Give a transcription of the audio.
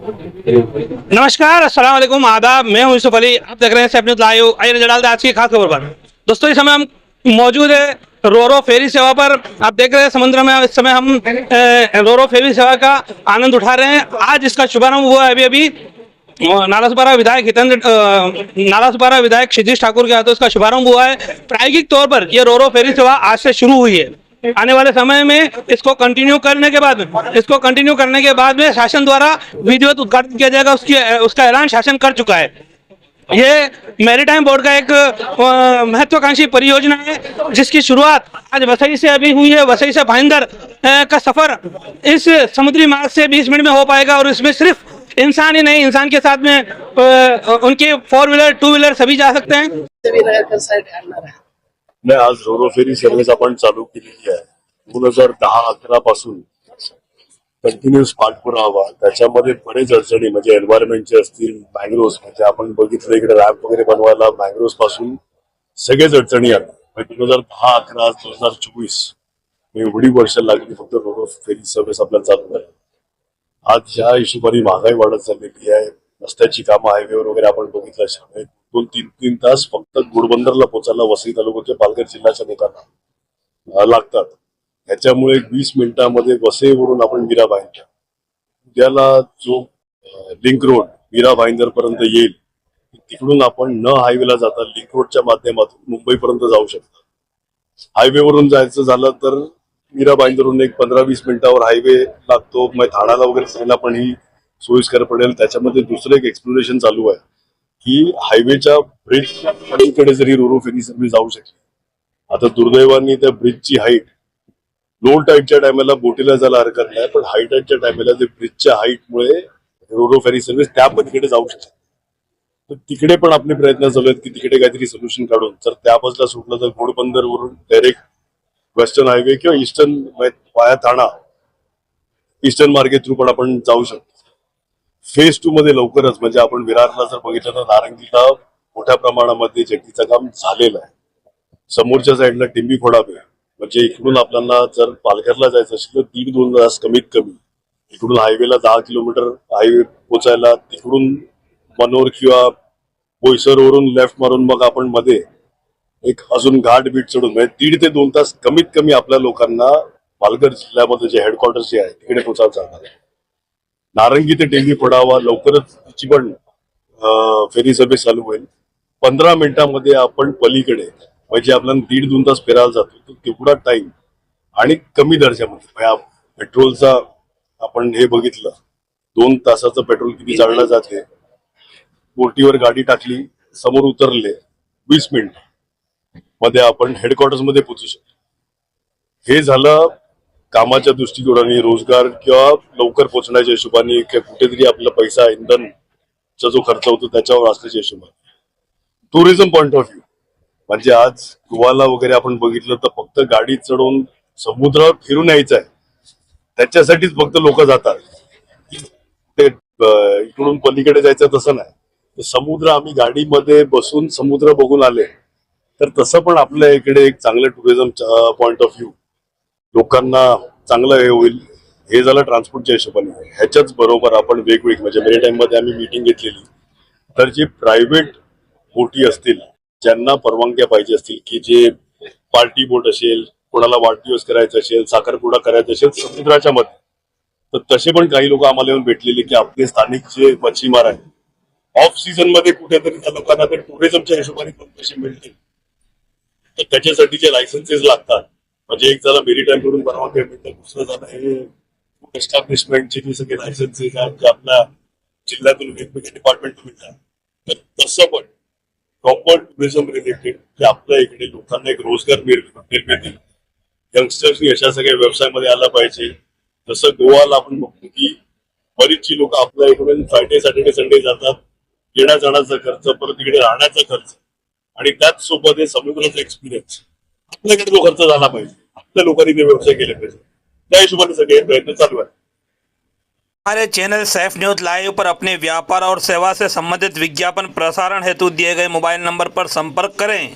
नमस्कार, अस्सलाम वालेकुम, आदाब। मैं हूं यूसुफ अली। आप देख रहे हैं सैफ न्यूज़ लाइव। आइए नजर डालते हैं आज की खास खबर पर। दोस्तों, इस समय हम मौजूद है रोरो फेरी सेवा पर। आप देख रहे हैं समुद्र में इस समय हम रोरो फेरी सेवा का आनंद उठा रहे हैं। आज इसका शुभारंभ हुआ है अभी नालासोपारा विधायक क्षितिज ठाकुर के हाथों इसका शुभारंभ हुआ है। प्रायोगिक तौर पर यह रोरो फेरी सेवा आज से शुरू हुई है। आने वाले समय में इसको कंटिन्यू करने के बाद में शासन द्वारा विधिवत उद्घाटन किया जाएगा। उसका ऐलान शासन कर चुका है। ये मैरीटाइम बोर्ड का एक महत्वाकांक्षी परियोजना है, जिसकी शुरुआत आज वसई से अभी हुई है। वसई से भाईंदर का सफर इस समुद्री मार्ग से 20 मिनट में हो पाएगा और इसमें सिर्फ इंसान ही नहीं, इंसान के साथ में उनके 4 व्हीलर 2 व्हीलर सभी जा सकते हैं। नाही, आज रोरो फेरी सर्व्हिस आपण चालू केलेली आहे। 2010-11 पासून कंटिन्युअस पाठपुरावा, त्याच्यामध्ये बरेच अडचणी म्हणजे एन्व्हायरमेंटचे असतील, मँग्रोव्स म्हणजे आपण बघितलं इकडे रॅम्प वगैरे बनवायला मँग्रोव्स पासून सगळेच अडचणी आल्या। 2010-11 2024 एवढी वर्ष लागली फक्त रोरो फेरी सर्व्हिस आपल्याला चालू आहे। आज ह्या हिशोबाने महागाई वाढत चाललेली आहे। रस्त्याची कामं हायवेवर वगैरे आपण बघितलं 2-3 तास फक्त घोडबंदरला पोहोचायला वसई तालुक्याच्या पालघर जिल्ह्याच्या लोकांना लागतात। त्याच्यामुळे 20 मिनिटांमध्ये वसईवरून आपण मीरा भाईंदर उद्याला जो लिंक रोड मीरा भाईंदर पर्यंत येईल, तिकडून आपण न हायवेला जाता लिंक रोडच्या माध्यमातून मुंबईपर्यंत जाऊ शकतो। हायवेवरून जायचं झालं तर मीरा भाईंदरून एक 15-20 मिनिटावर हायवे लागतो। मग ठाण्याला वगैरे जायला पण ही सोयीस्कर पडेल। त्याच्यामध्ये दुसरं एक एक्सप्लोरेशन चालू आहे की हायवेच्या ब्रिजकडे जरी रोरो फेरी सर्व्हिस जाऊ शकते। आता दुर्दैवाने त्या ब्रिजची हाईट लो टाईडच्या टायमाला बोटीला जायला हरकत नाही, पण हाय टाईडच्या टायमाला ते ब्रिजच्या हाईटमुळे रोरो फेरी सर्व्हिस त्या पलीकडे जाऊ शकते। तर तिकडे पण आपले प्रयत्न चालू आहेत की तिकडे काहीतरी सोल्युशन काढून जर त्या बाजूला सुटलं तर घोडबंदरवरून डायरेक्ट वेस्टर्न हायवे किंवा ईस्टर्न वाया ठाणा ईस्टर्न मार्गे थ्रू पण आपण जाऊ शकतो। फेज 2 मध्ये लवकरच म्हणजे आपण विरारला जर बघितलं तर नारंगीला मोठ्या प्रमाणामध्ये जेटीचं काम झालेलं आहे। समोरच्या साईडला टिंबी खोडाबे म्हणजे इकडून आपल्याला जर पालघरला जायचं असेल तर 1.5-2 तास कमीत कमी, इकडून हायवेला 10 किलोमीटर हायवे पोचायला, तिकडून मनोर किंवा बोईसरवरून लेफ्ट मारून मग आपण मध्ये एक अजून घाट बीट चढून म्हणजे 1.5 ते 2 तास कमीत कमी आपल्या लोकांना पालघर जिल्ह्यामध्ये जे हेडक्वार्टर्स जे आहे तिकडे पोचायला जाणार आहे। नारंगी ते टेंबी फोडावा लवकरच तिची पण फेरी सर्व्हिस चालू होईल। 15 मिनिटांमध्ये आपण पलीकडे म्हणजे आपल्याला 1.5-2 तास फिरायला जातो तर तेवढा टाइम आणि कमी दर्जामध्ये पेट्रोलचा आपण हे बघितलं 2 तासाचं पेट्रोल किती चाललं जाते। बोटीवर गाडी टाकली, समोर उतरले 20 मिनिट मध्ये आपण हेडक्वार्टर्स मध्ये पोहोचू शकतो। हे झालं कामाच्या दृष्टिकोनाने, रोजगार किंवा लवकर पोहोचण्याच्या हिशोबाने, कुठेतरी आपला पैसा इंधनचा जो खर्च होतो त्याच्यावर असल्याच्या हिशोबाने। टुरिझम पॉइंट ऑफ व्ह्यू म्हणजे आज गोवाला वगैरे आपण बघितलं तर फक्त गाडी चढवून समुद्रावर फिरून यायचं आहे, त्याच्यासाठीच फक्त लोक जातात। ते इकडून पलीकडे जायचं तसं नाही। समुद्र आम्ही गाडीमध्ये बसून समुद्र बघून आले तर तसं पण आपल्या इकडे एक चांगलं टुरिझम पॉइंट ऑफ व्ह्यू लोकांना चांगलं हे होईल। हे झालं ट्रान्सपोर्टच्या हिशोबाने। ह्याच्याच बरोबर आपण वेगवेगळी म्हणजे मेरीटाईम मध्ये आम्ही मीटिंग घेतलेली, तर जे प्रायव्हेट बोटी असतील ज्यांना परवानग्या पाहिजे असतील की जे पार्टी बोट असेल, कोणाला वाढदिवस करायचा असेल, साखरपुडा करायचा असेल समुद्राच्या मध्ये, तर तसे पण काही लोक आम्हाला येऊन भेटलेले की आपले स्थानिक जे मच्छीमार आहेत ऑफ सीझन मध्ये कुठेतरी त्या लोकांना ते टुरिझमच्या हिशोबाने पण पैसे मिळतील, तर त्याच्यासाठीचे लायसन्सेस लागतात। म्हणजे एक झालं मेरीटाईम कडून परवानगी मिळते, दुसरं झालं हे एस्टॅब्लिशमेंटचे जे सगळे लायसन्सेस आहेत जे आपल्या जिल्ह्यातून वेगवेगळ्या डिपार्टमेंट मिळतात, तर तसं पण प्रॉपर टुरिझम रिलेटेड जे आपल्या इकडे लोकांना एक रोजगार निर्मिती, यंगस्टर्सनी अशा सगळ्या व्यवसायामध्ये आला पाहिजे। जसं गोवाला आपण बघतो की बरीचशी लोक आपल्या इकडून फ्रायडे सॅटर्डे संडे जातात, येण्या जाण्याचा खर्च, परत इकडे राहण्याचा खर्च आणि त्याच सोबत हे समुद्राचा एक्सपिरियन्स आपल्याकडे जो खर्च झाला पाहिजे, आपल्या लोकांनी ते व्यवसाय केले पाहिजे, त्या हिशोबाने सगळे प्रयत्न चालू आहेत। हमारे चैनल सैफ न्यूज़ लाइव पर अपने व्यापार और सेवा से संबंधित विज्ञापन प्रसारण हेतु दिए गए मोबाइल नंबर पर संपर्क करें।